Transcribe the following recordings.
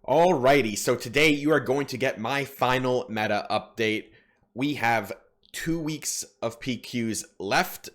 Alrighty, so today you are going to get my final meta update. We have 2 weeks of PQs left,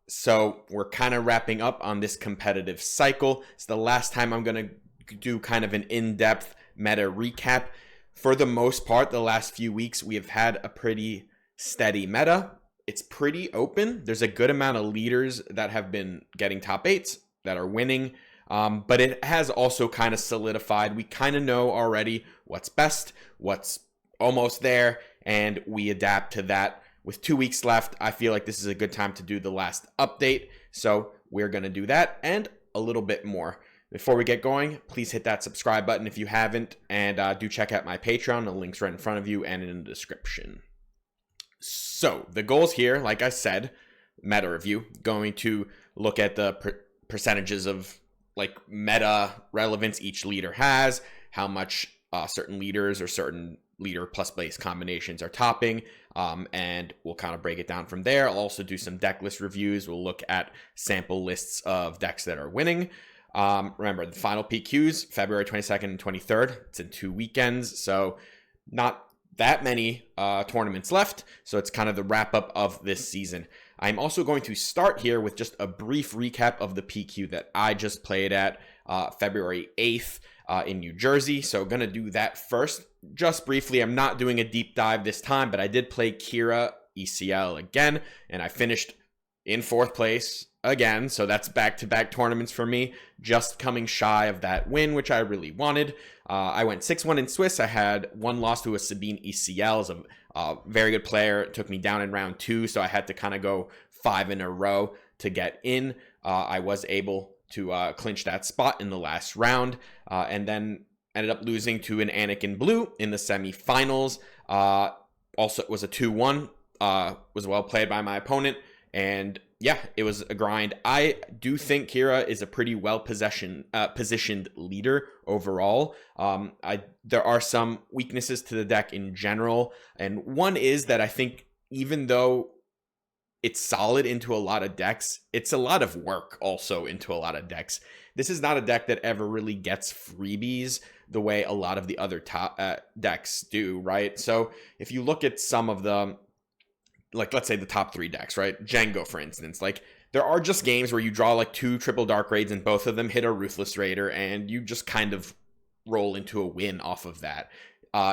so we're kind of wrapping up on this competitive cycle. It's the last time I'm going to do kind of an in-depth meta recap. For the most part, the last few weeks, we have had a pretty steady meta. It's pretty open. There's a good amount of leaders that have been getting top 8s that are winning. But it has also kind of solidified. We kind of know already what's best, what's almost there, and we adapt to that. With 2 weeks left, I feel like this is a good time to do the last update. So we're going to do that and a little bit more. Before we get going, please hit that subscribe button if you haven't, and do check out my Patreon. The link's right in front of you and in the description. So the goals here, like I said, meta review, going to look at the percentages of like meta relevance each leader has, how much certain leaders or certain leader plus base combinations are topping, and we'll kind of break it down from there. I'll also do some deck list reviews. We'll look at sample lists of decks that are winning. Remember, the final PQs, February 22nd and 23rd. It's in 2 weekends, so not that many tournaments left, so it's kind of the wrap up of this season. I'm also going to start here with just a brief recap of the PQ that I just played at February 8th in New Jersey. So going to do that first, just briefly. I'm not doing a deep dive this time, but I did play Kira ECL again, and I finished in 4th place again. So that's back-to-back tournaments for me, just coming shy of that win, which I really wanted. I went 6-1 in Swiss. I had one loss to a Sabine ECL as a very good player. It took me down in round 2, so I had to kind of go 5 in a row to get in. I was able to clinch that spot in the last round, and then ended up losing to an Anakin Blue in the semifinals. Also, it was a 2-1. Was well played by my opponent, and yeah, it was a grind. I do think Kira is a pretty well positioned leader overall. There are some weaknesses to the deck in general, and one is that I think even though it's solid into a lot of decks, it's a lot of work also into a lot of decks. This is not a deck that ever really gets freebies the way a lot of the other top decks do, right? So if you look at some of the, like, let's say the top 3 decks, right? Django, for instance. Like, there are just games where you draw like 2 triple dark raids and both of them hit a Ruthless Raider, and you just kind of roll into a win off of that.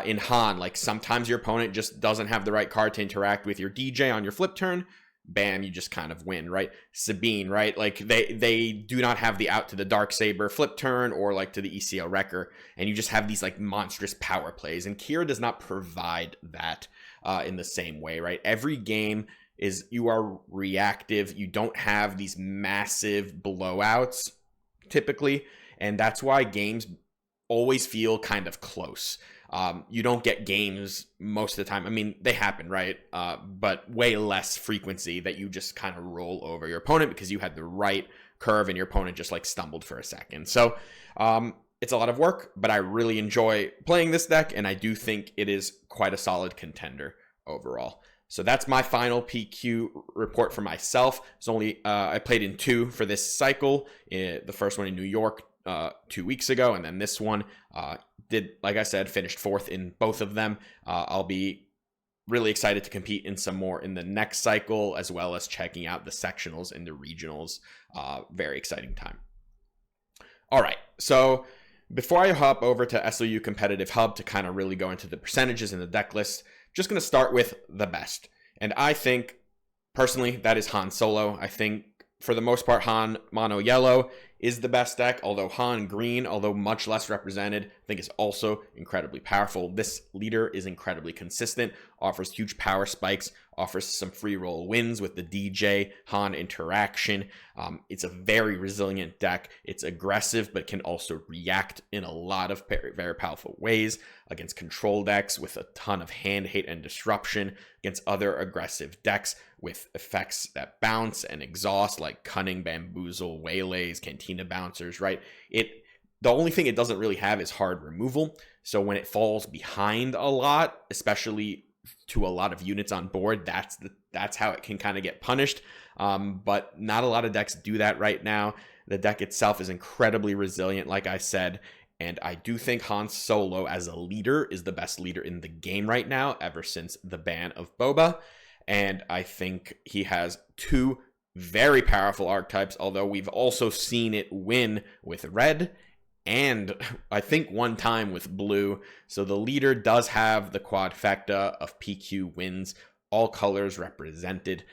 In Han, like, sometimes your opponent just doesn't have the right card to interact with your DJ on your flip turn. Bam, you just kind of win, right? Sabine, right? Like, they do not have the out to the Darksaber flip turn or like to the ECL Wrecker, and you just have these like monstrous power plays, and Kira does not provide that in the same way, right? Every game is, you are reactive. You don't have these massive blowouts typically, and that's why games always feel kind of close. You don't get games most of the time. I mean, they happen, right? But way less frequency that you just kind of roll over your opponent because you had the right curve and your opponent just like stumbled for a second. So it's a lot of work, but I really enjoy playing this deck, and I do think it is quite a solid contender overall. So that's my final PQ report for myself. It's only I played in 2 for this cycle. The first one in New York 2 weeks ago, and then this one did, like I said, finished 4th in both of them. I'll be really excited to compete in some more in the next cycle, as well as checking out the sectionals and the regionals. Very exciting time. All right, so before I hop over to SLU Competitive Hub to kind of really go into the percentages in the deck list, just going to start with the best. And I think, personally, that is Han Solo. I think, for the most part, Han Mono Yellow is the best deck, although Han Green, although much less represented, I think is also incredibly powerful. This leader is incredibly consistent, offers huge power spikes, offers some free roll wins with the DJ Han interaction. It's a very resilient deck. It's aggressive, but can also react in a lot of very, very powerful ways against control decks with a ton of hand hate and disruption, against other aggressive decks with effects that bounce and exhaust, like Cunning, Bamboozle, Waylays, Cantina Bouncers, right? The only thing it doesn't really have is hard removal. So when it falls behind a lot, especially to a lot of units on board, that's how it can kind of get punished. But not a lot of decks do that right now. The deck itself is incredibly resilient, like I said, And I do think Han Solo as a leader is the best leader in the game right now, ever since the ban of Boba. And I think he has two very powerful archetypes, although we've also seen it win with red and I think one time with blue. So the leader does have the quadfecta of PQ wins, all colors represented.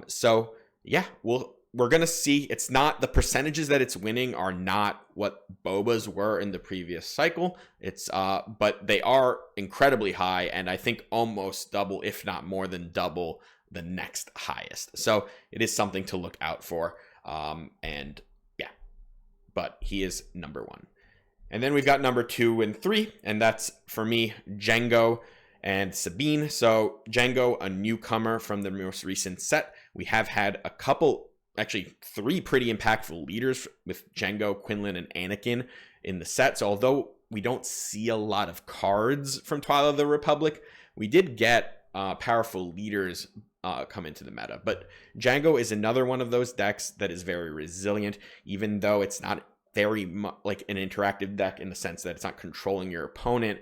So yeah, we're gonna see. It's not, the percentages that it's winning are not what Boba's were in the previous cycle. It's but they are incredibly high, and I think almost double, if not more than double, the next highest. So it is something to look out for. And yeah, but he is number one. And then we've got number 2 and 3, and that's for me Django and Sabine. So Django, a newcomer from the most recent set. We have had a couple, actually 3 pretty impactful leaders with Django, Quinlan, and Anakin in the set. So although we don't see a lot of cards from Twilight of the Republic, we did get powerful leaders come into the meta. But Django is another one of those decks that is very resilient, even though it's not very much like an interactive deck in the sense that it's not controlling your opponent.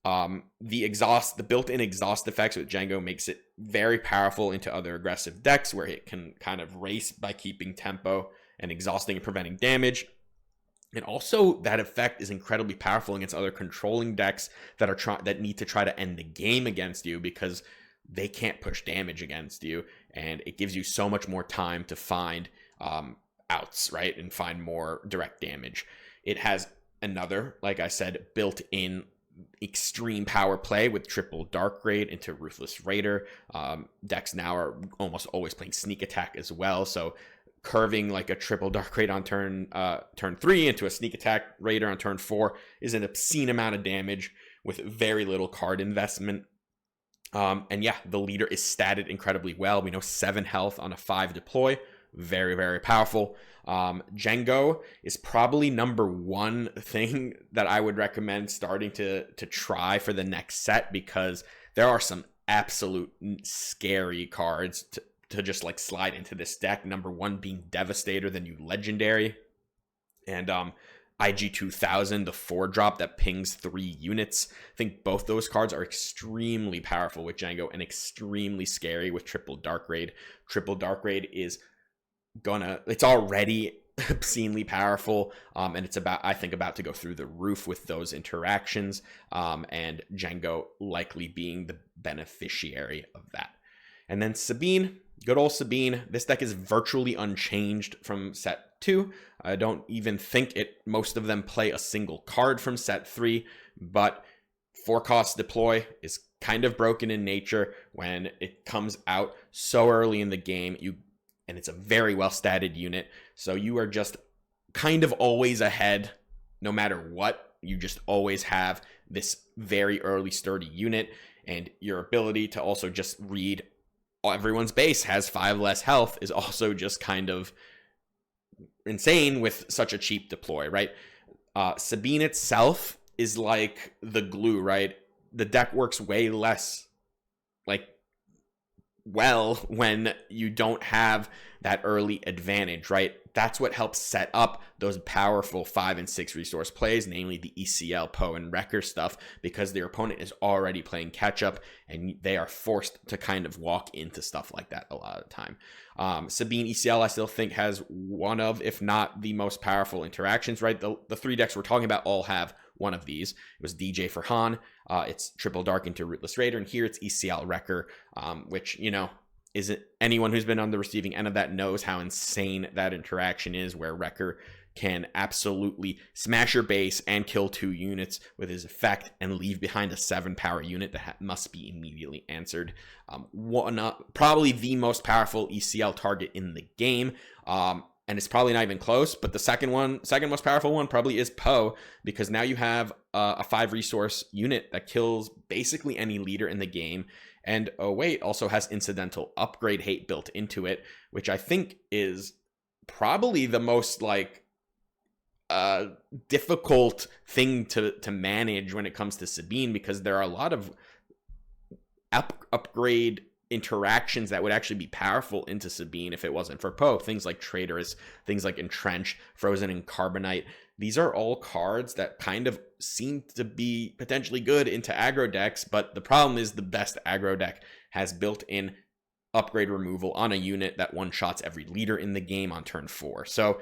The built-in exhaust effects with Django makes it very powerful into other aggressive decks where it can kind of race by keeping tempo and exhausting and preventing damage. And also that effect is incredibly powerful against other controlling decks that need to try to end the game against you, because they can't push damage against you, and it gives you so much more time to find outs, right, and find more direct damage. It has another, like I said, built-in extreme power play with triple dark raid into Ruthless Raider. Decks now are almost always playing sneak attack as well, so curving like a triple dark raid on turn 3 into a sneak attack raider on turn 4 is an obscene amount of damage with very little card investment. And yeah, the leader is statted incredibly well. We know 7 health on a 5 deploy. Very, very powerful. Django is probably number 1 thing that I would recommend starting to try for the next set, because there are some absolute scary cards to just like slide into this deck. Number 1 being Devastator, the new legendary, and IG-2000, the 4-drop that pings 3 units. I think both those cards are extremely powerful with Django and extremely scary with Triple Dark Raid. Triple Dark Raid is it's already obscenely powerful, and it's I think about to go through the roof with those interactions, and Django likely being the beneficiary of that. And then Sabine, good old Sabine. This deck is virtually unchanged from set 2. I don't even think most of them play a single card from set 3, but 4-cost deploy is kind of broken in nature when it comes out so early in the game. And it's a very well statted unit, so you are just kind of always ahead no matter what. You just always have this very early sturdy unit, and your ability to also just read everyone's base has 5 less health is also just kind of insane with such a cheap deploy, right? Sabine itself is like the glue, right? The deck works way less well when you don't have that early advantage, right? That's what helps set up those powerful 5 and 6 resource plays, namely the ECL, Poe, and Wrecker stuff, because their opponent is already playing catch up and they are forced to kind of walk into stuff like that a lot of the time. Sabine ECL, I still think, has one of, if not the most powerful interactions, right? The 3 decks we're talking about all have one of these. It was DJ for Han. It's Triple Dark into Rootless Raider, and here it's ECL Wrecker, which, isn't anyone who's been on the receiving end of that knows how insane that interaction is, where Wrecker can absolutely smash your base and kill 2 units with his effect and leave behind a 7 power unit that must be immediately answered. Probably the most powerful ECL target in the game. And it's probably not even close, but the second most powerful one probably is Poe, because now you have a 5 resource unit that kills basically any leader in the game. And also has incidental upgrade hate built into it, which I think is probably the most difficult thing to manage when it comes to Sabine, because there are a lot of upgrade interactions that would actually be powerful into Sabine if it wasn't for Poe. Things like Traitorous, things like Entrench, Frozen and Carbonite. These are all cards that kind of seem to be potentially good into aggro decks, but the problem is the best aggro deck has built-in upgrade removal on a unit that one-shots every leader in the game on turn 4. So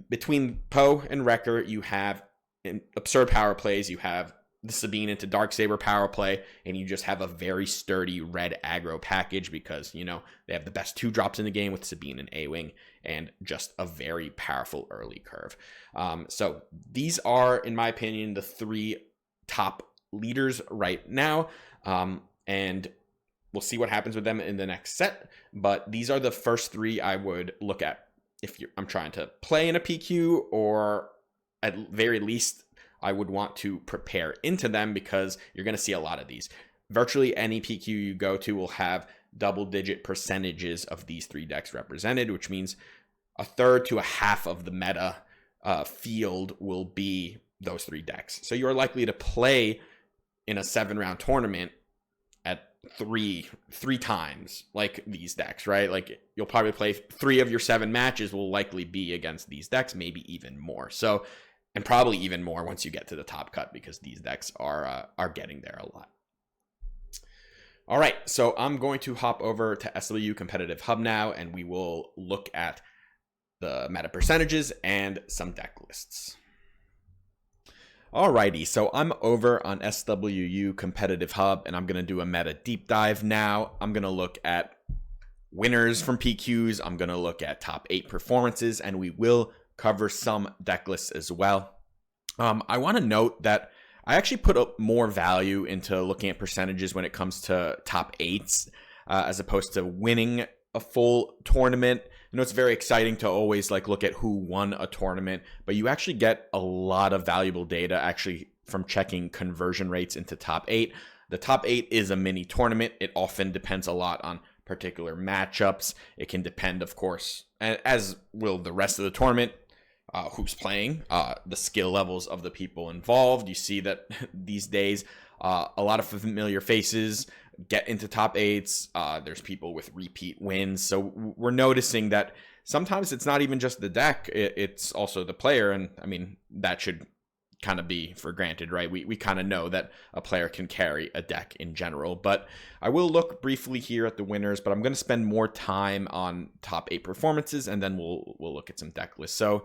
between Poe and Wrecker, you have absurd power plays, you have the Sabine into Darksaber power play, and you just have a very sturdy red aggro package because, you know, they have the best 2-drops in the game with Sabine and A-Wing, and just a very powerful early curve. So these are, in my opinion, the 3 top leaders right now, and we'll see what happens with them in the next set, but these are the first 3 I would look at if I'm trying to play in a PQ, or at very least I would want to prepare into them, because you're going to see a lot of these. Virtually any PQ you go to will have double-digit percentages of these 3 decks represented, which means a third to a half of the meta field will be those 3 decks. So you're likely to play in a 7-round tournament at three times like these decks, right? Like you'll probably play 3 of your 7 matches will likely be against these decks, maybe even more. So, and probably even more once you get to the top cut, because these decks are getting there a lot. All right, so I'm going to hop over to SW Competitive Hub now, and we will look at the meta percentages and some deck lists. Alrighty, so I'm over on SWU Competitive Hub, and I'm going to do a meta deep dive now. I'm going to look at winners from PQs, I'm going to look at top 8 performances, and we will cover some deck lists as well. I want to note that I actually put up more value into looking at percentages when it comes to top 8s, as opposed to winning a full tournament. You know, it's very exciting to always like look at who won a tournament, but you actually get a lot of valuable data actually from checking conversion rates into top 8. The top 8 is a mini tournament. It often depends a lot on particular matchups. It can depend, of course, as will the rest of the tournament, who's playing, the skill levels of the people involved. You see that these days, a lot of familiar faces get into top 8s. There's people with repeat wins. So we're noticing that sometimes it's not even just the deck, it's also the player. And I mean, that should kind of be for granted, right? We kind of know that a player can carry a deck in general, but I will look briefly here at the winners, but I'm going to spend more time on top 8 performances, and then we'll look at some deck lists. So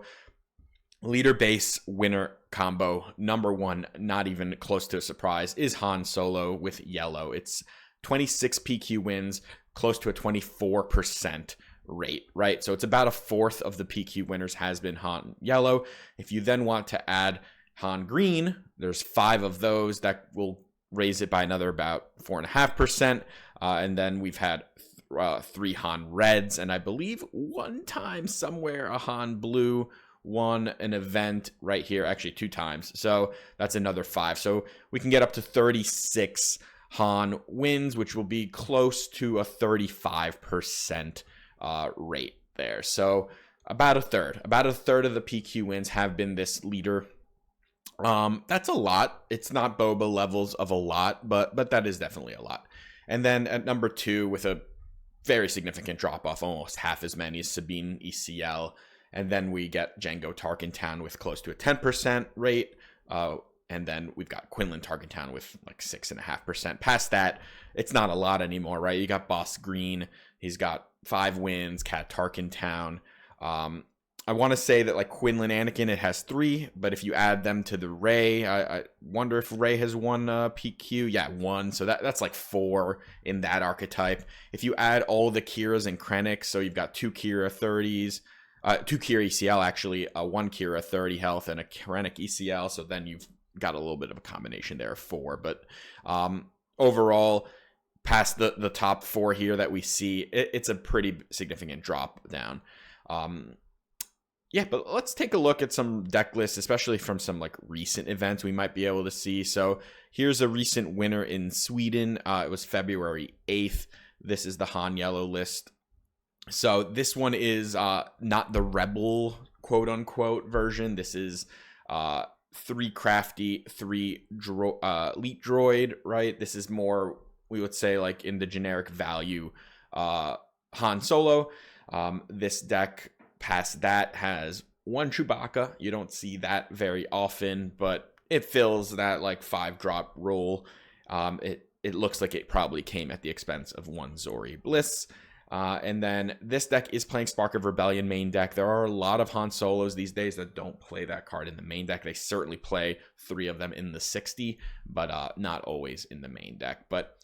leader base winner combo number 1, not even close to a surprise, is Han Solo with yellow. It's 26 PQ wins, close to a 24% rate, right? So it's about a fourth of the PQ winners has been Han yellow. If you then want to add Han green, there's 5 of those that will raise it by another about 4.5%. And then we've had 3 Han reds, and I believe one time somewhere a Han blue won an event right here, actually 2 times. So that's another 5. So we can get up to 36 Han wins, which will be close to a 35% rate there. So about a third of the PQ wins have been this leader. That's a lot. It's not Boba levels of a lot, but that is definitely a lot. And then at number 2, with a very significant drop off, almost half as many, is Sabine ECL. And then we get Jango Tarkintown with close to a 10% rate. And then we've got Quinlan Tarkintown with like 6.5%. Past that, it's not a lot anymore, right? You got Bossk Green. He's got 5 wins. Cat Tarkintown. I want to say that like Quinlan Anakin, it has 3. But if you add them to the Rey, I wonder if Rey has 1 PQ. Yeah, 1. So that's like 4 in that archetype. If you add all the Kiras and Krennics, so you've got 2 Kira 30s. 2 Kira ECL, actually, 1 Kira 30 health and a Krennic ECL. So then you've got a little bit of a combination there of 4. But overall, past the top 4 here that we see, it's a pretty significant drop down. Yeah, but let's take a look at some deck lists, especially from some like recent events we might be able to see. So here's a recent winner in Sweden. It was February 8th. This is the Han Yellow list. So this one is not the Rebel quote unquote version. This is 3 crafty, 3 elite droid, right? This is more we would say like in the generic value Han Solo. This deck past that has one Chewbacca. You don't see that very often, but it fills that like 5-drop role. It looks like it probably came at the expense of one Zori Bliss. And then this deck is playing Spark of Rebellion main deck. There are a lot of Han Solos these days that don't play that card in the main deck. They certainly play 3 of them in the 60, but not always in the main deck. But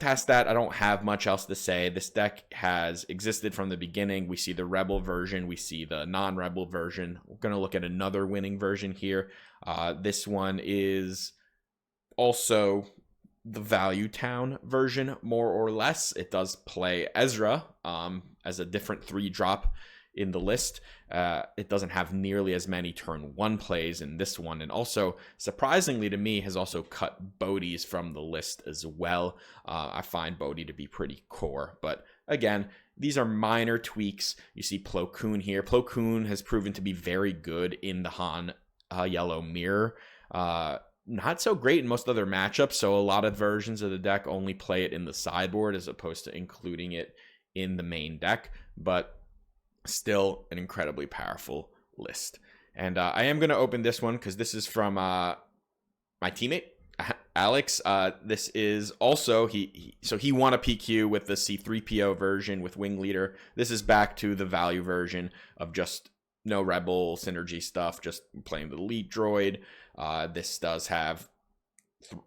past that, I don't have much else to say. This deck has existed from the beginning. We see the Rebel version. We see the non-Rebel version. We're going to look at another winning version here. This one is also the Value Town version, more or less. It does play Ezra as a different 3-drop in the list. It doesn't have nearly as many turn 1 plays in this one, and also surprisingly to me has also cut Bodhi's from the list as well. I find Bodhi to be pretty core, but again, these are minor tweaks. You see Plo Koon here. Plo Koon has proven to be very good in the Han yellow mirror. Not so great in most other matchups, so a lot of versions of the deck only play it in the sideboard as opposed to including it in the main deck, but still an incredibly powerful list. And I am going to open this one because this is from my teammate, Alex. This is also, he won a PQ with the C3PO version with Wing Leader. This is back to the value version of just no Rebel synergy stuff, just playing the lead droid. This does have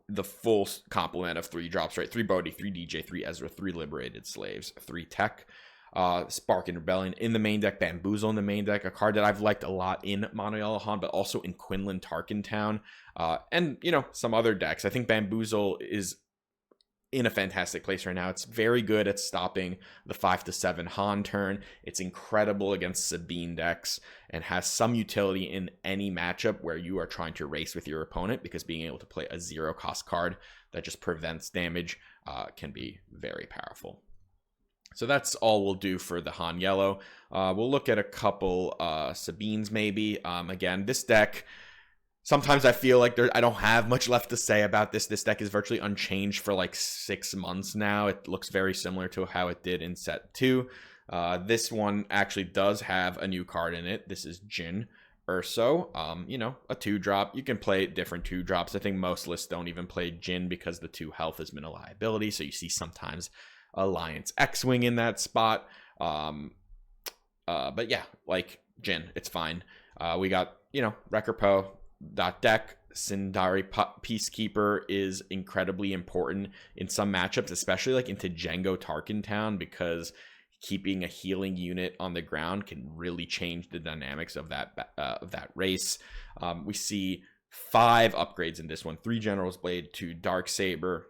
the full complement of 3 drops, right? 3 Bodhi, 3 DJ, 3 Ezra, 3 Liberated Slaves, 3 Tech. Spark and Rebellion in the main deck, Bamboozle in the main deck, a card that I've liked a lot in Mono Yellow Han, but also in Quinlan Tarkintown, and, you know, some other decks. I think Bamboozle is in a fantastic place right now. It's very good at stopping the 5 to 7 Han turn. It's incredible against Sabine decks and has some utility in any matchup where you are trying to race with your opponent, because being able to play a 0-cost card that just prevents damage can be very powerful. So that's all we'll do for the Han Yellow. We'll look at a couple Sabines maybe. Again, this deck, sometimes I feel like I don't have much left to say about this. This deck is virtually unchanged for like 6 months now. It looks very similar to how it did in set 2. This one actually does have a new card in it. This is Jin Urso. You know, a 2-drop. You can play different 2-drops. I think most lists don't even play Jin because the 2 health has been a liability. So you see sometimes Alliance X-Wing in that spot. But yeah, like Jin, it's fine. We got, you know, Wrecker Poe. Deck Sindari Peacekeeper is incredibly important in some matchups, especially like into Django Tarkintown, because keeping a healing unit on the ground can really change the dynamics of that race. We see 5 upgrades in this one: 3 General's Blade, 2 Darksaber.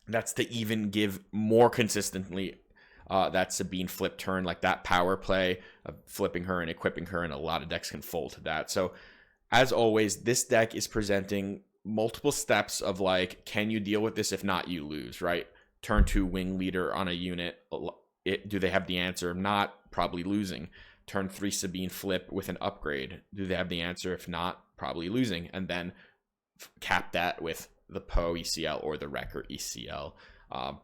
That's to even give more consistently that Sabine flip turn, like that power play of flipping her and equipping her, and a lot of decks can fold to that. So as always, this deck is presenting multiple steps of like, can you deal with this? If not, you lose, right? Turn 2 Wing Leader on a unit. Do they have the answer? Not, probably losing. Turn 3 Sabine flip with an upgrade. Do they have the answer? If not, probably losing. And then cap that with the Poe ECL or the Wrecker ECL.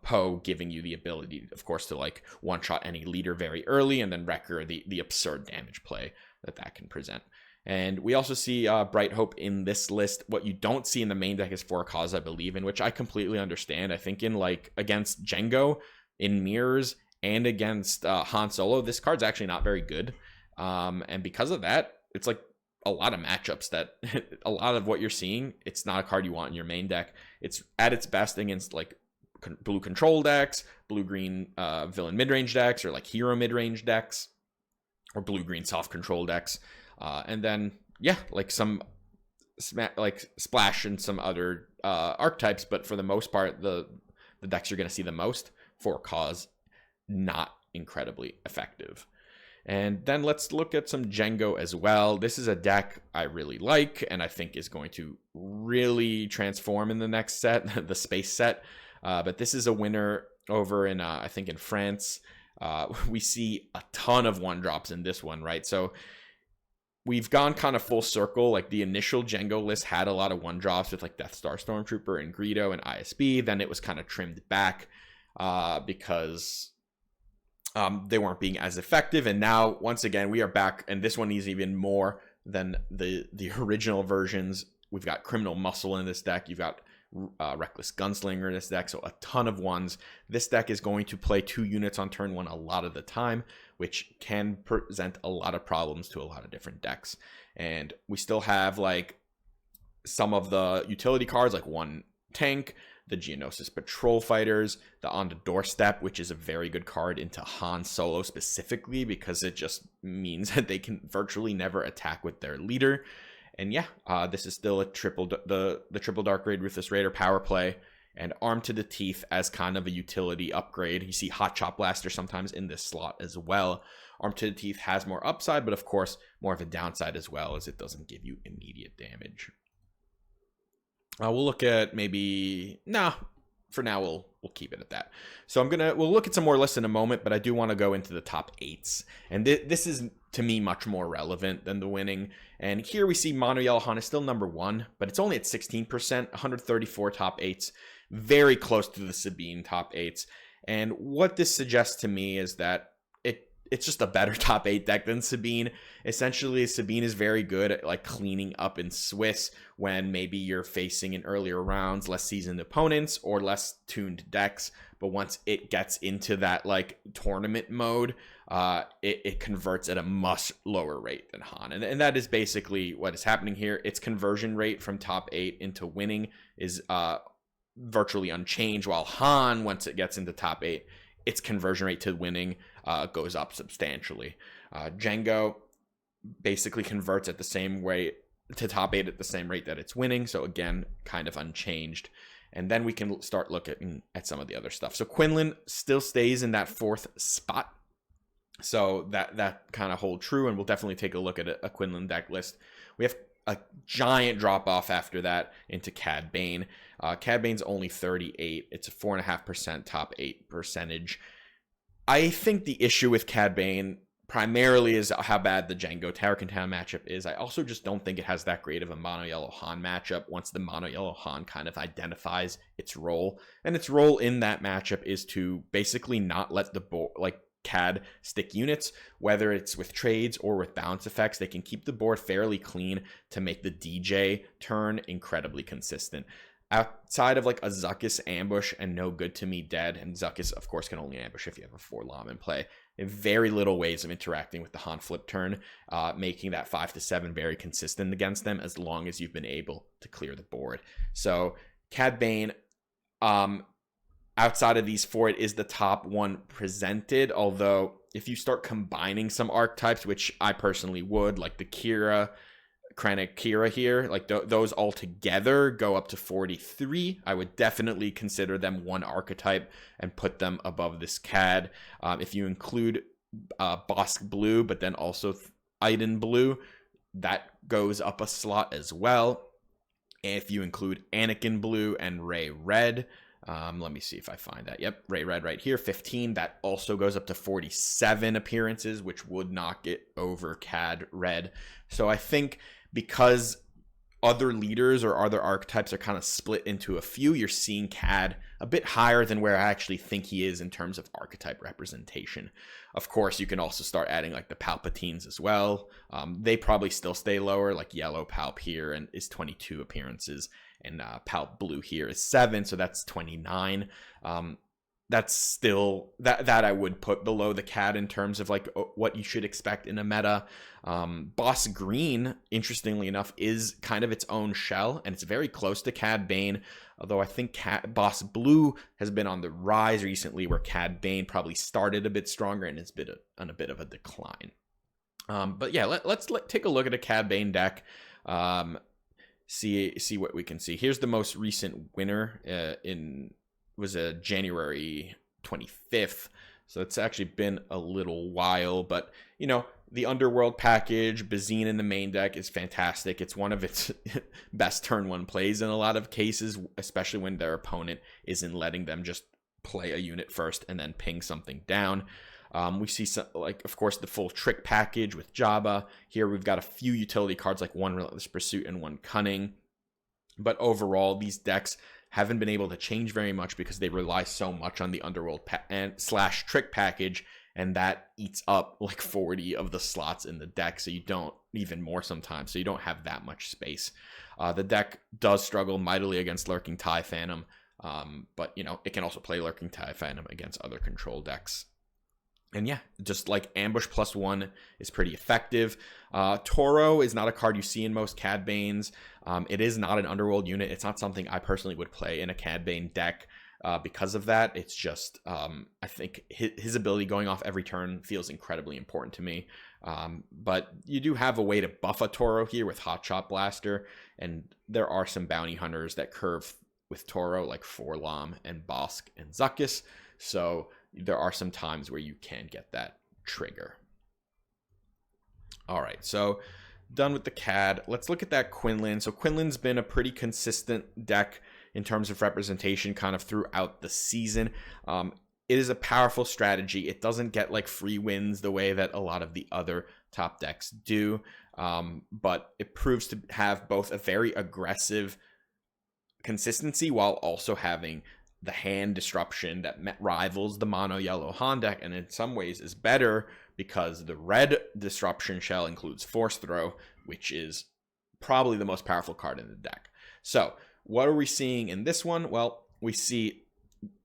Poe giving you the ability, of course, to like one-shot any leader very early, and then Wrecker, the absurd damage play that can present. And we also see Bright Hope in this list. What you don't see in the main deck is For a Cause I Believe in, which I completely understand. I think in like against Django, in mirrors, and against Han Solo, this card's actually not very good. And because of that, it's like a lot of matchups that a lot of what you're seeing, it's not a card you want in your main deck. It's at its best against like blue control decks, blue-green villain mid-range decks, or like hero mid-range decks, or blue-green soft control decks. And then, yeah, like some Splash and some other archetypes, but for the most part, the decks you're going to see the most, For Cause, not incredibly effective. And then let's look at some Django as well. This is a deck I really like, and I think is going to really transform in the next set, the space set. But this is a winner over in, I think in France. We see a ton of 1-drops in this one, right? So we've gone kind of full circle. Like the initial Django list had a lot of 1-drops with like Death Star Stormtrooper and Greedo and ISB. Then it was kind of trimmed back because they weren't being as effective. And now, once again, we are back. And this one is even more than the original versions. We've got Criminal Muscle in this deck. You've got Reckless Gunslinger in this deck. So a ton of ones. This deck is going to play 2 units on turn 1 a lot of the time, which can present a lot of problems to a lot of different decks. And we still have like some of the utility cards, like 1 tank, the Geonosis Patrol Fighters, the On the Doorstep, which is a very good card into Han Solo specifically because it just means that they can virtually never attack with their leader. And yeah, this is still a the triple Dark Raid Ruthless Raider power play, and Armed to the Teeth as kind of a utility upgrade. You see Hot Chop Blaster sometimes in this slot as well. Armed to the Teeth has more upside, but of course more of a downside as well, as it doesn't give you immediate damage. We'll look at maybe for now we'll keep it at that. So we'll look at some more lists in a moment, but I do want to go into the top 8s, and this is to me much more relevant than the winning. And here we see Mono Yellow Han is still number 1, but it's only at 16%, 134 top 8s, very close to the Sabine top 8s. And what this suggests to me is that it's just a better top 8 deck than Sabine. Essentially, Sabine is very good at like cleaning up in Swiss when maybe you're facing in earlier rounds less seasoned opponents or less tuned decks. But once it gets into that like tournament mode, it converts at a much lower rate than Han. And that is basically what is happening here. Its conversion rate from top 8 into winning is virtually unchanged, while Han, once it gets into top 8, its conversion rate to winning goes up substantially. Django basically converts at the same way to top 8 at the same rate that it's winning. So again, kind of unchanged. And then we can start looking at some of the other stuff. So Quinlan still stays in that 4th spot. So that kind of hold true. And we'll definitely take a look at a Quinlan deck list. We have a giant drop off after that into Cad Bane. Cad Bane's only 38. It's a 4.5% top 8 percentage. I think the issue with Cad Bane primarily is how bad the Django Tarkin Town matchup is. I also just don't think it has that great of a Mono Yellow Han matchup once the Mono Yellow Han kind of identifies its role. And its role in that matchup is to basically not let the board, like Cad stick units, whether it's with trades or with balance effects. They can keep the board fairly clean to make the DJ turn incredibly consistent. Outside of like a Zuckuss ambush and No Good to Me Dead, and Zuckuss of course can only ambush if you have a 4-LOM in play, they have very little ways of interacting with the Han flip turn, making that 5 to 7 very consistent against them as long as you've been able to clear the board. So Cad Bane, outside of these 4, it is the top one presented, although if you start combining some archetypes, which I personally would, like the Krennic Kira here, like those all together go up to 43. I would definitely consider them one archetype and put them above this Cad. If you include Bossk Blue, but then also Iden Blue, that goes up a slot as well. If you include Anakin Blue and Rey Red, let me see if I find that. Yep, Rey Red right here, 15. That also goes up to 47 appearances, which would knock it over Cad Red. So I think because other leaders or other archetypes are kind of split into a few, you're seeing Cad a bit higher than where I actually think he is in terms of archetype representation. Of course, you can also start adding like the Palpatines as well. They probably still stay lower, like Yellow Palp here and is 22 appearances, and Palp Blue here is 7, so that's 29. That's still that I would put below the Cad in terms of like what you should expect in a meta. Boss Green, interestingly enough, is kind of its own shell, and it's very close to Cad Bane, although I think Boss Blue has been on the rise recently, where Cad Bane probably started a bit stronger and has been on a bit of a decline. But yeah, let's take a look at a Cad Bane deck. See what we can see. Here's the most recent winner was a January 25th, so it's actually been a little while. But you know, the Underworld package, Bazine in the main deck, is fantastic. It's one of its best turn 1 plays in a lot of cases, especially when their opponent isn't letting them just play a unit first and then ping something down. We see some, like, of course, the full trick package with Jabba. Here we've got a few utility cards like 1 Relentless Pursuit and 1 Cunning. But overall, these decks haven't been able to change very much because they rely so much on the Underworld slash trick package, and that eats up like 40 of the slots in the deck, so you don't, even more sometimes, so you don't have that much space. The deck does struggle mightily against Lurking TIE Phantom, but, you know, it can also play Lurking TIE Phantom against other control decks. And yeah, just like Ambush +1 is pretty effective. Toro is not a card you see in most Cad Banes. It is not an Underworld unit. It's not something I personally would play in a Cad Bane deck because of that. It's just, I think his ability going off every turn feels incredibly important to me. But you do have a way to buff a Toro here with Hot Shot Blaster, and there are some bounty hunters that curve with Toro, like Forlom and Bossk and Zuckuss. So there are some times where you can get that trigger. All right, so done with the CAD. Let's look at that Quinlan. So Quinlan's been a pretty consistent deck in terms of representation kind of throughout the season. It is a powerful strategy. It doesn't get like free wins the way that a lot of the other top decks do, but it proves to have both a very aggressive consistency while also having the hand disruption that rivals the mono yellow Han deck, and in some ways is better because the red disruption shell includes Force Throw, which is probably the most powerful card in the deck. So what are we seeing in this one? Well, we see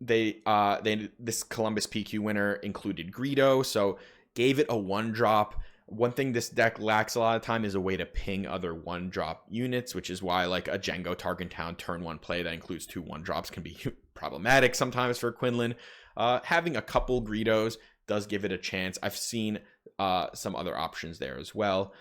this Columbus PQ winner included Greedo, so gave it a 1-drop. One thing this deck lacks a lot of time is a way to ping other 1-drop units, which is why like a Django Target Town turn 1 play that includes 2 1-drops can be problematic sometimes for Quinlan. Having a couple Greedos does give it a chance. I've seen some other options there as well.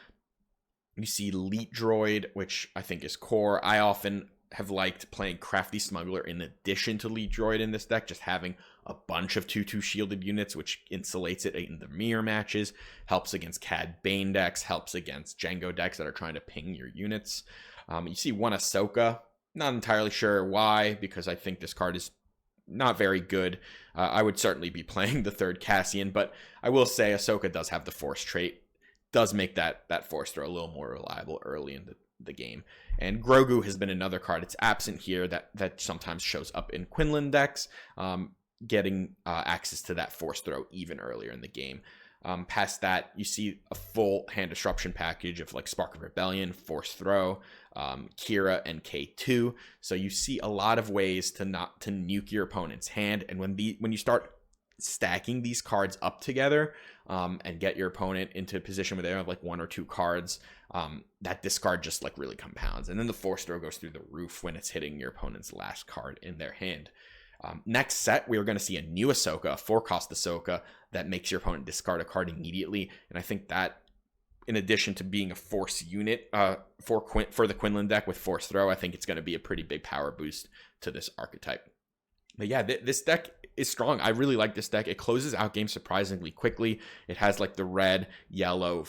You see Leet Droid, which I think is core. I often have liked playing Crafty Smuggler in addition to Leet Droid in this deck, just having a bunch of 2/2 shielded units, which insulates it in the mirror matches, helps against Cad Bane decks, helps against Django decks that are trying to ping your units. You see 1 Ahsoka, not entirely sure why, because I think this card is not very good. I would certainly be playing the 3rd Cassian, but I will say Ahsoka does have the Force trait, does make that Force Throw a little more reliable early in the game. And Grogu has been another card. It's absent here that sometimes shows up in Quinlan decks, getting access to that Force Throw even earlier in the game. Past that, you see a full hand disruption package of like Spark of Rebellion, Force Throw, Kira, and K2. So you see a lot of ways to nuke your opponent's hand. And when you start stacking these cards up together and get your opponent into a position where they have like 1 or 2 cards, that discard just like really compounds. And then the Force Throw goes through the roof when it's hitting your opponent's last card in their hand. Next set, we are going to see a new Ahsoka, a 4-cost Ahsoka, that makes your opponent discard a card immediately. And I think that, in addition to being a force unit for the Quinlan deck with Force Throw, I think it's going to be a pretty big power boost to this archetype. But yeah, this deck is strong. I really like this deck. It closes out games surprisingly quickly. It has like the red, yellow,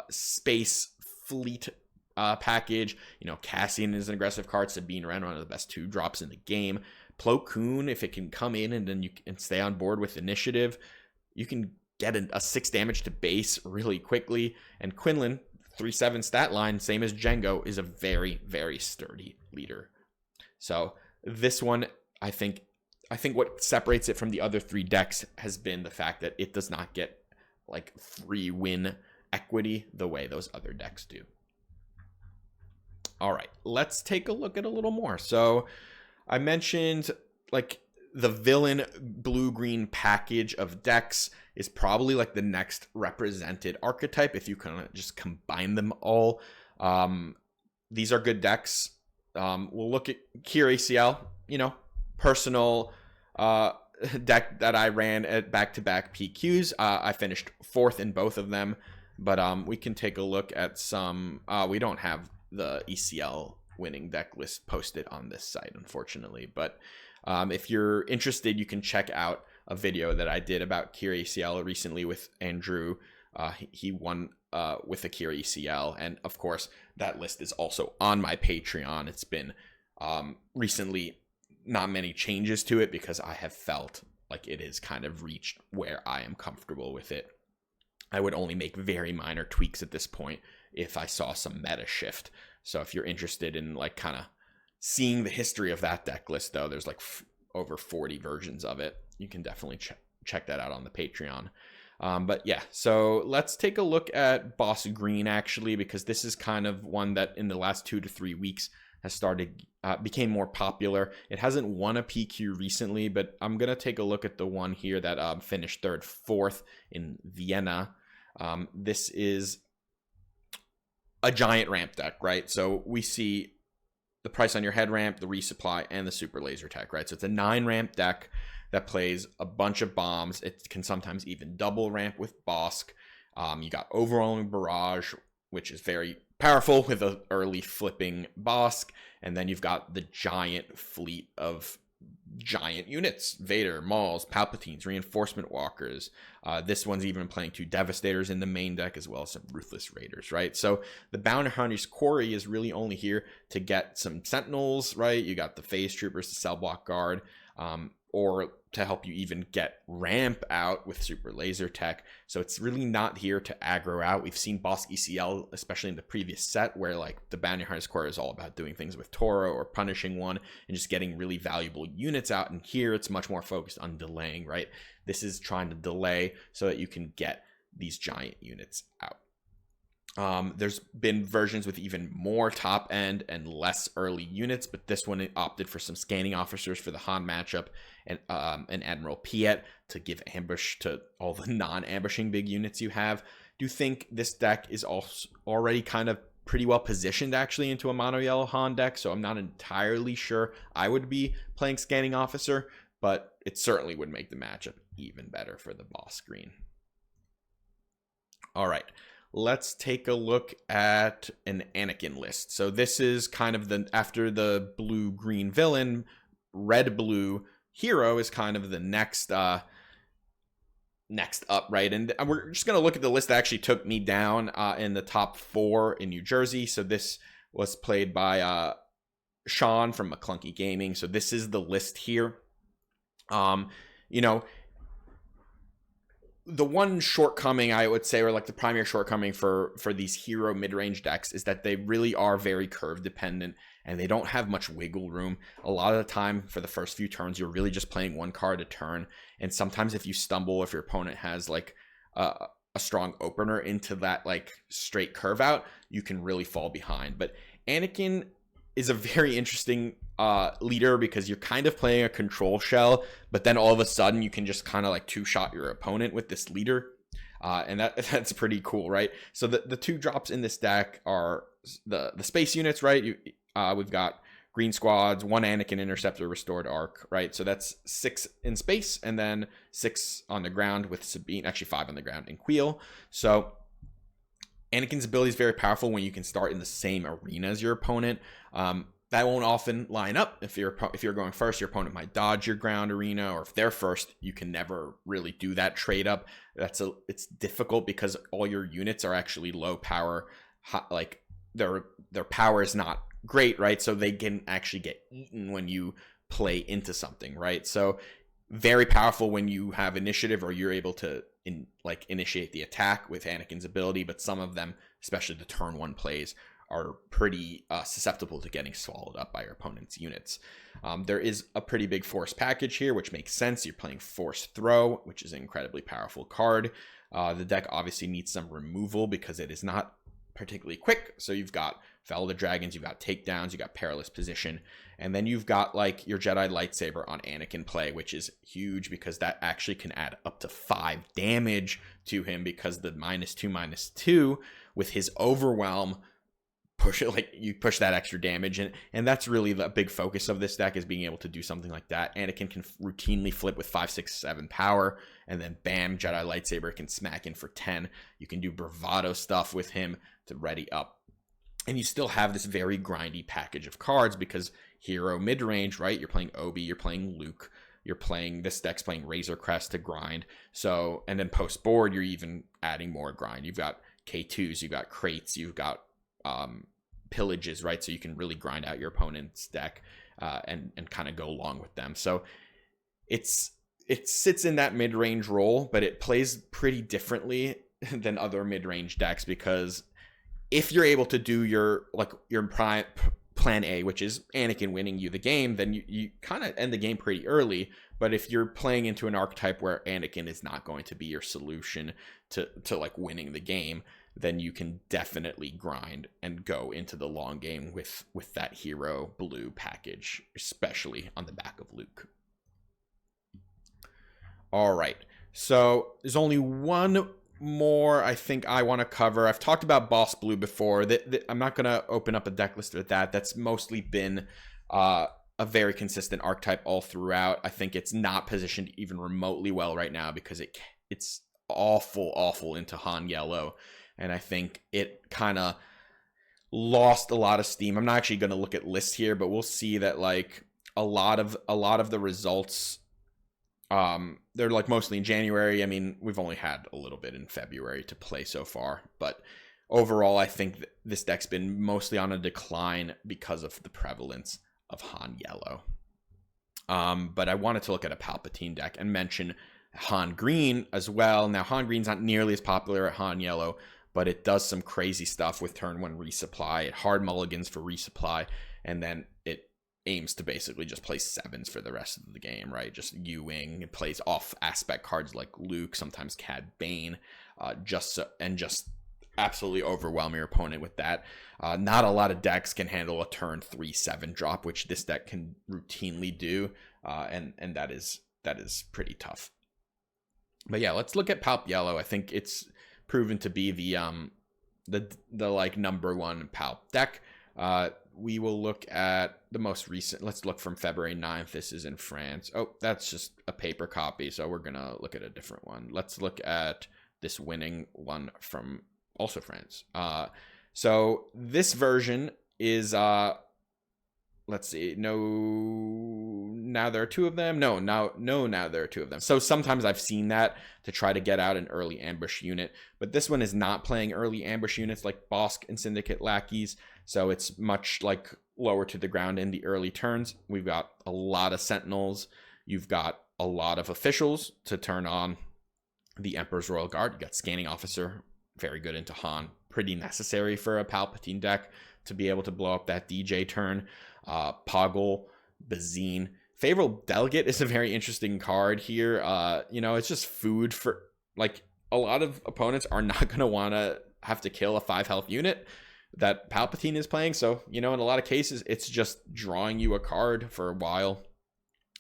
space fleet package. You know, Cassian is an aggressive card. Sabine ran one of the best 2-drops in the game. Plo Koon, if it can come in and then you can stay on board with initiative, you can get a 6 damage to base really quickly. And Quinlan, 3/7 stat line, same as Django, is a very, very sturdy leader. So this one, I think what separates it from the other 3 decks has been the fact that it does not get like free win equity the way those other decks do. All right, let's take a look at a little more. So I mentioned like the villain blue-green package of decks is probably like the next represented archetype if you kind of just combine them all. These are good decks. We'll look at Kira ACL, you know, personal deck that I ran at back-to-back PQs. I finished 4th in both of them, but we can take a look at some. We don't have the ECL winning deck list posted on this site, unfortunately, but if you're interested, you can check out a video that I did about Kira ECL recently with Andrew. He won with a Kira ECL, and of course that list is also on my Patreon. It's been recently not many changes to it because I have felt like it is kind of reached where I am comfortable with it. I would only make very minor tweaks at this point if I saw some meta shift. So if you're interested in like kind of seeing the history of that deck list, though, there's like over 40 versions of it. You can definitely check that out on the Patreon. But yeah, so let's take a look at Bossk Green, actually, because this is kind of one that in the last 2 to 3 weeks has became more popular. It hasn't won a PQ recently, but I'm going to take a look at the one here that finished 3rd, 4th in Vienna. This is a giant ramp deck, right? So we see the price on your head ramp, the resupply, and the super laser tech, right? So it's a 9 ramp deck that plays a bunch of bombs. It can sometimes even double ramp with Bossk. You got overwhelming barrage, which is very powerful with an early flipping Bossk. And then you've got the giant fleet of giant units: Vader, Mauls, Palpatines, Reinforcement Walkers. This one's even playing 2 Devastators in the main deck, as well as some Ruthless Raiders, right? So the Bounty Hunter's Quarry is really only here to get some Sentinels, right? You got the Phase Troopers, the Cell Block Guard, or to help you even get ramp out with super laser tech. So it's really not here to aggro out. We've seen Bossk ECL, especially in the previous set, where like the Bounty Hunter's Core is all about doing things with Toro or punishing one and just getting really valuable units out. And here it's much more focused on delaying, right? This is trying to delay so that you can get these giant units out. There's been versions with even more top end and less early units, but this one opted for some scanning officers for the Han matchup and an Admiral Piet to give ambush to all the non-ambushing big units you have. Do you think this deck is also already kind of pretty well positioned actually into a mono yellow Han deck? So I'm not entirely sure I would be playing scanning officer, but it certainly would make the matchup even better for the Bossk Green. All right. Let's take a look at an Anakin list. So this is kind of after the blue-green villain, red-blue hero is kind of the next up, right? And we're just going to look at the list that actually took me down in the top 4 in New Jersey. So this was played by Sean from McClunky Gaming. So this is the list here. You know, the one shortcoming I would say, or like the primary shortcoming for these hero mid-range decks, is that they really are very curve dependent and they don't have much wiggle room. A lot of the time for the first few turns, you're really just playing 1 card a turn. And sometimes if you stumble, if your opponent has like a strong opener into that like straight curve out, you can really fall behind. But Anakin is a very interesting leader because you're kind of playing a control shell, but then all of a sudden you can just kind of like 2-shot your opponent with this leader. And that's pretty cool, right? So the 2 drops in this deck are the space units, right? We've got green squads, 1 Anakin Interceptor Restored Arc, right? So that's 6 in space and then 6 on the ground with Sabine, actually 5 on the ground in Queel. So Anakin's ability is very powerful when you can start in the same arena as your opponent. That won't often line up. If you're going first, your opponent might dodge your ground arena, or if they're first, you can never really do that trade up. It's difficult because all your units are actually low power, like their power is not great, right? So they can actually get eaten when you play into something, right? So very powerful when you have initiative or you're able to initiate the attack with Anakin's ability, but some of them, especially the turn 1 plays, are pretty susceptible to getting swallowed up by your opponent's units. There is a pretty big force package here, which makes sense. You're playing Force Throw, which is an incredibly powerful card. The deck obviously needs some removal because it is not particularly quick. So you've got Fell of the Dragons, you've got Takedowns, you've got Perilous Position, and then you've got like your Jedi Lightsaber on Anakin play, which is huge because that actually can add up to 5 damage to him because the -2/-2 with his Overwhelm you push that extra damage, and that's really the big focus of this deck, is being able to do something like that. Anakin can routinely flip with 5, 6, 7 power, and then bam, Jedi Lightsaber can smack in for 10. You can do bravado stuff with him to ready up, and you still have this very grindy package of cards because hero mid-range, right? You're playing Obi, you're playing Luke, this deck's playing Razor Crest to grind. So, and then post board, you're even adding more grind. You've got K2s, you've got crates, you've got pillages, right? So you can really grind out your opponent's deck and kind of go along with them. So it's it sits in that mid-range role, but it plays pretty differently than other mid-range decks, because if you're able to do your plan A, which is Anakin winning you the game, then you kind of end the game pretty early. But if you're playing into an archetype where Anakin is not going to be your solution to like winning the game, then you can definitely grind and go into the long game with that hero blue package, especially on the back of Luke. All right, so there's only one more I think I want to cover. I've talked about Boss Blue before. I'm not going to open up a deck list with that. That's mostly been a very consistent archetype all throughout. I think it's not positioned even remotely well right now because it's awful into Han Yellow, and I think it kind of lost a lot of steam. I'm not actually going to look at lists here, but we'll see that like a lot of the results, they're like mostly in January. I mean, we've only had a little bit in February to play so far, but overall, I think this deck's been mostly on a decline because of the prevalence of Han Yellow. But I wanted to look at a Palpatine deck and mention Han Green as well. Now, Han Green's not nearly as popular at Han Yellow, but it does some crazy stuff with turn 1 resupply. It hard mulligans for resupply, and then it aims to basically just play 7s for the rest of the game, right? Just U-wing. It plays off aspect cards like Luke, sometimes Cad Bane, just absolutely overwhelm your opponent with that. Not a lot of decks can handle a turn 3/7 drop, which this deck can routinely do, and that is pretty tough. But yeah, let's look at Palp Yellow. I think it's proven to be the like number 1 Palp deck. We will look at the most recent. Let's look from February 9th. This is in France. Oh, that's just a paper copy, so we're going to look at a different one. Let's look at this winning one from also France. So this version is, let's see. Now there are 2 of them. Now there are 2 of them. So sometimes I've seen that to try to get out an early ambush unit, but this one is not playing early ambush units like Bossk and Syndicate lackeys. So it's much like lower to the ground in the early turns. We've got a lot of sentinels. You've got a lot of officials to turn on the Emperor's Royal Guard. You got Scanning Officer, very good into Han. Pretty necessary for a Palpatine deck to be able to blow up that DJ turn. Poggle, Bazine. Favorable Delegate is a very interesting card here. It's just food for, like, a lot of opponents are not going to want to have to kill a 5 health unit that Palpatine is playing. So, in a lot of cases, it's just drawing you a card for a while.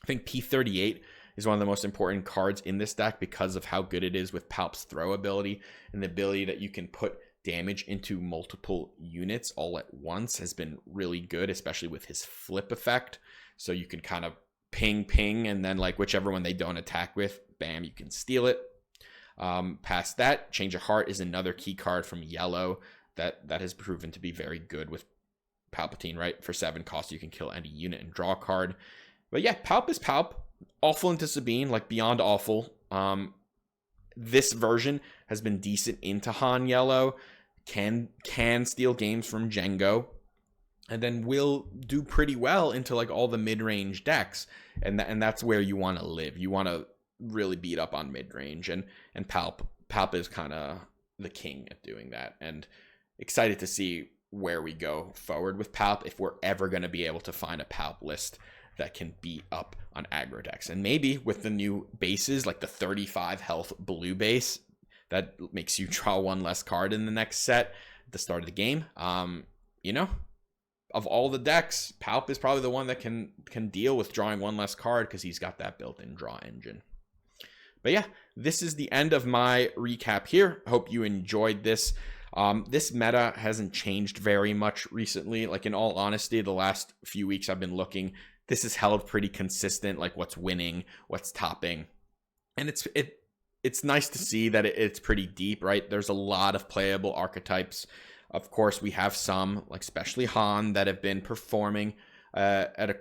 I think P38 is one of the most important cards in this deck because of how good it is with Palp's throw ability, and the ability that you can put damage into multiple units all at once has been really good, especially with his flip effect. So you can kind of ping, and then like whichever one they don't attack with, bam, you can steal it. Past that, Change of Heart is another key card from Yellow that has proven to be very good with Palpatine, right? For 7 cost, you can kill any unit and draw a card. But yeah, Palp is Palp. Awful into Sabine, like beyond awful. This version has been decent into Han Yellow, can steal games from Django, and then will do pretty well into like all the mid-range decks, and that's where you want to live. You want to really beat up on mid-range, and Palp is kind of the king at doing that, and excited to see where we go forward with Palp, if we're ever going to be able to find a Palp list that can beat up on aggro decks. And maybe with the new bases, like the 35 health blue base, that makes you draw 1 less card in the next set at the start of the game. Of all the decks, Palp is probably the one that can deal with drawing 1 less card because he's got that built-in draw engine. But yeah, this is the end of my recap here. Hope you enjoyed this. This meta hasn't changed very much recently. Like, in all honesty, the last few weeks I've been looking, this is held pretty consistent, like what's winning, what's topping. And it's nice to see that it's pretty deep, right? There's a lot of playable archetypes. Of course, we have some, like especially Han, that have been performing at a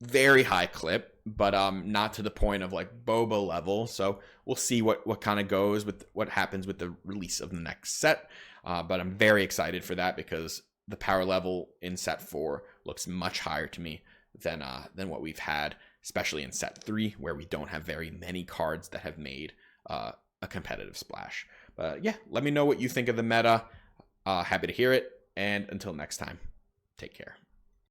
very high clip, but not to the point of like Boba level. So we'll see what kind of goes with what happens with the release of the next set. But I'm very excited for that because the power level in set 4 looks much higher to me than what we've had, especially in set 3, where we don't have very many cards that have made a competitive splash. But yeah, let me know what you think of the meta. Happy to hear it. And until next time, take care.